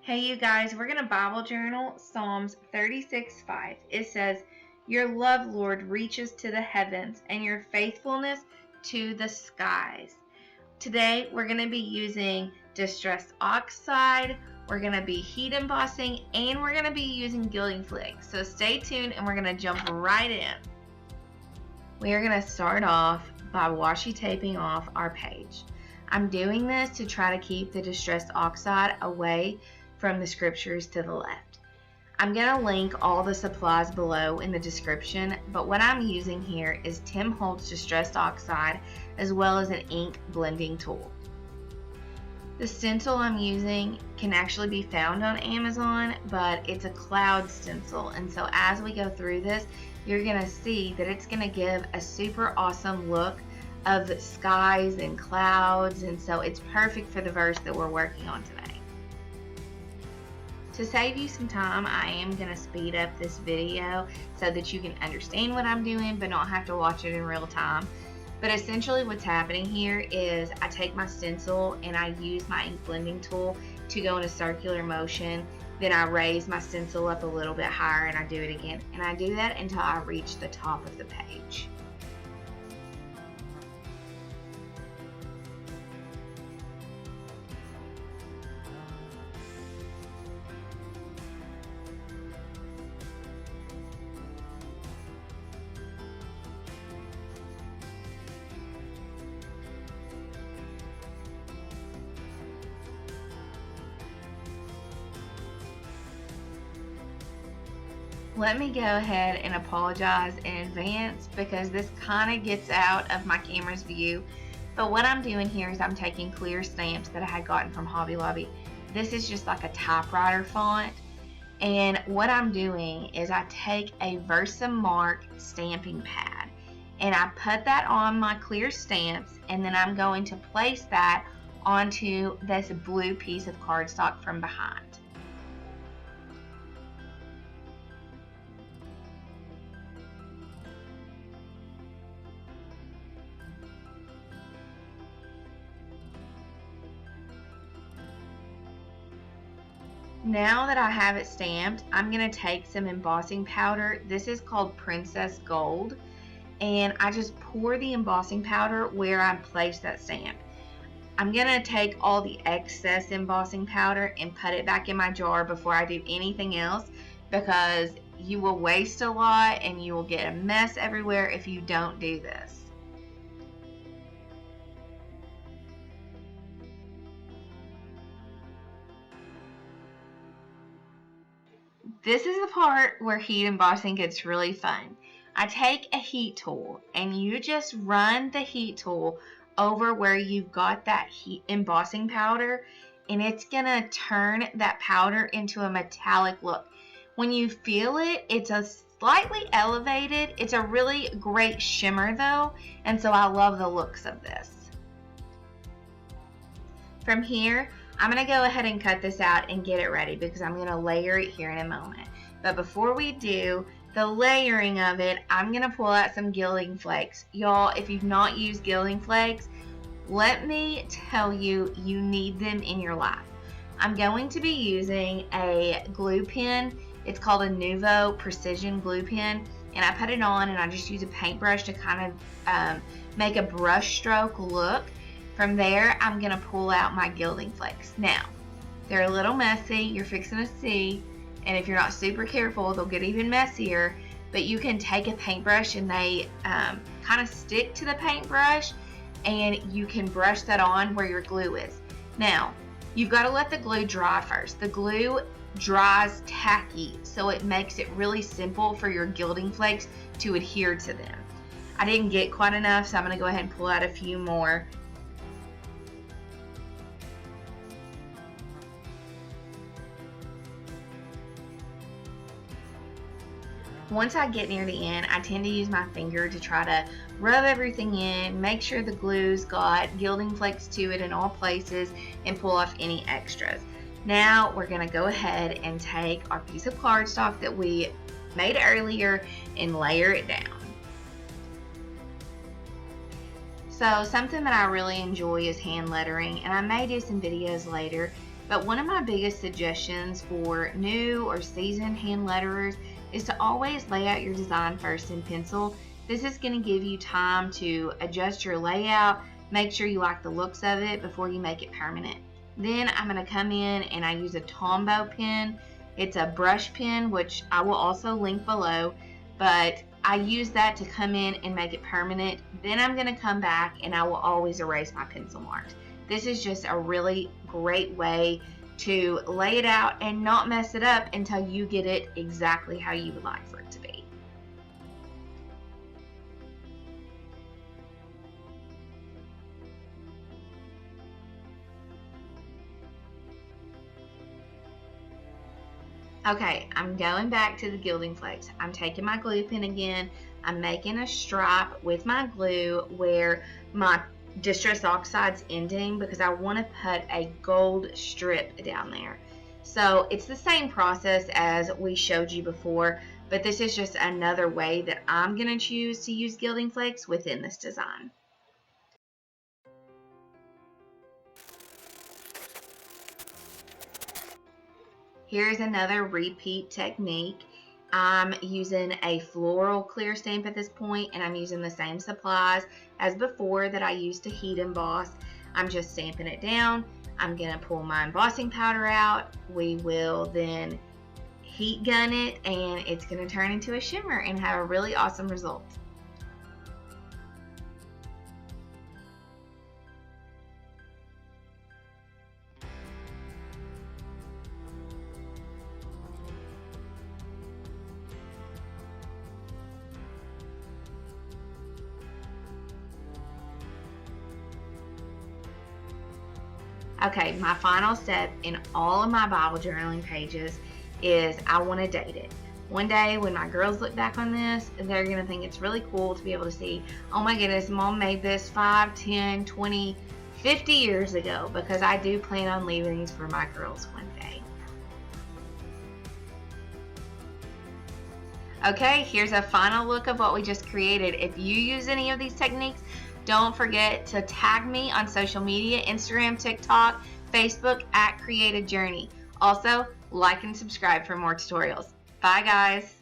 Hey you guys, we're going to Bible journal Psalms 36:5. It says, "Your love, Lord, reaches to the heavens and your faithfulness to the skies." Today we're going to be using distressed oxide, we're going to be heat embossing, and we're going to be using gilding flakes. So stay tuned and we're going to jump right in. We are going to start off by washi taping off our page. I'm doing this to try to keep the distressed oxide away from the scriptures to the left. I'm going to link all the supplies below in the description, but what I'm using here is Tim Holtz Distressed Oxide as well as an ink blending tool. The stencil I'm using can actually be found on Amazon, but it's a cloud stencil, and so as we go through this, you're going to see that it's going to give a super awesome look of skies and clouds, and so it's perfect for the verse that we're working on today. To save you some time, I am going to speed up this video so that you can understand what I'm doing but not have to watch it in real time. But essentially what's happening here is I take my stencil and I use my ink blending tool to go in a circular motion. Then I raise my stencil up a little bit higher and I do it again. And I do that until I reach the top of the page. Let me go ahead and apologize in advance because this kind of gets out of my camera's view. But what I'm doing here is I'm taking clear stamps that I had gotten from Hobby Lobby. This is just like a typewriter font. And what I'm doing is I take a Versamark stamping pad and I put that on my clear stamps, and then I'm going to place that onto this blue piece of cardstock from behind. Now that I have it stamped, I'm going to take some embossing powder. This is called Princess Gold, and I just pour the embossing powder where I placed that stamp. I'm going to take all the excess embossing powder and put it back in my jar before I do anything else, because you will waste a lot and you will get a mess everywhere if you don't do this. This is the part where heat embossing gets really fun. I take a heat tool and you just run the heat tool over where you've got that heat embossing powder, and it's gonna turn that powder into a metallic look. When you feel it, it's a slightly elevated. It's a really great shimmer though, and so I love the looks of this. From here, I'm going to go ahead and cut this out and get it ready because I'm going to layer it here in a moment. But before we do the layering of it, I'm going to pull out some gilding flakes. Y'all, if you've not used gilding flakes, let me tell you, you need them in your life. I'm going to be using a glue pen. It's called a Nuvo Precision Glue Pen. And I put it on and I just use a paintbrush to kind of make a brush stroke look. From there, I'm going to pull out my gilding flakes. Now, they're a little messy, you're fixing to see, and if you're not super careful, they'll get even messier, but you can take a paintbrush and they kind of stick to the paintbrush, and you can brush that on where your glue is. Now, you've got to let the glue dry first. The glue dries tacky, so it makes it really simple for your gilding flakes to adhere to them. I didn't get quite enough, so I'm going to go ahead and pull out a few more. Once I get near the end, I tend to use my finger to try to rub everything in, make sure the glue's got gilding flakes to it in all places, and pull off any extras. Now we're going to go ahead and take our piece of cardstock that we made earlier and layer it down. So something that I really enjoy is hand lettering, and I may do some videos later But one of my biggest suggestions for new or seasoned hand letterers is to always lay out your design first in pencil. This is going to give you time to adjust your layout, make sure you like the looks of it before you make it permanent. Then I'm going to come in and I use a Tombow pen. It's a brush pen, which I will also link below, but I use that to come in and make it permanent. Then I'm going to come back and I will always erase my pencil marks. This is just a really great way to lay it out and not mess it up until you get it exactly how you would like for it to be. Okay, I'm going back to the Gilding Flakes. I'm taking my glue pen again. I'm making a stripe with my glue where my Distress Oxide's ending because I want to put a gold strip down there. So it's the same process as we showed you before, but this is just another way that I'm going to choose to use Gilding Flakes within this design. Here's another repeat technique. I'm using a floral clear stamp at this point, and I'm using the same supplies as before that I used to heat emboss. I'm just stamping it down. I'm going to pull my embossing powder out. We will then heat gun it, and it's going to turn into a shimmer and have a really awesome result. Okay, my final step in all of my Bible journaling pages is I want to date it. One day when my girls look back on this, they're going to think it's really cool to be able to see, oh my goodness, Mom made this 5, 10, 20, 50 years ago, because I do plan on leaving these for my girls one day. Okay, here's a final look of what we just created. If you use any of these techniques, don't forget to tag me on social media, Instagram, TikTok, Facebook @CreativeJourney. Also, like and subscribe for more tutorials. Bye guys.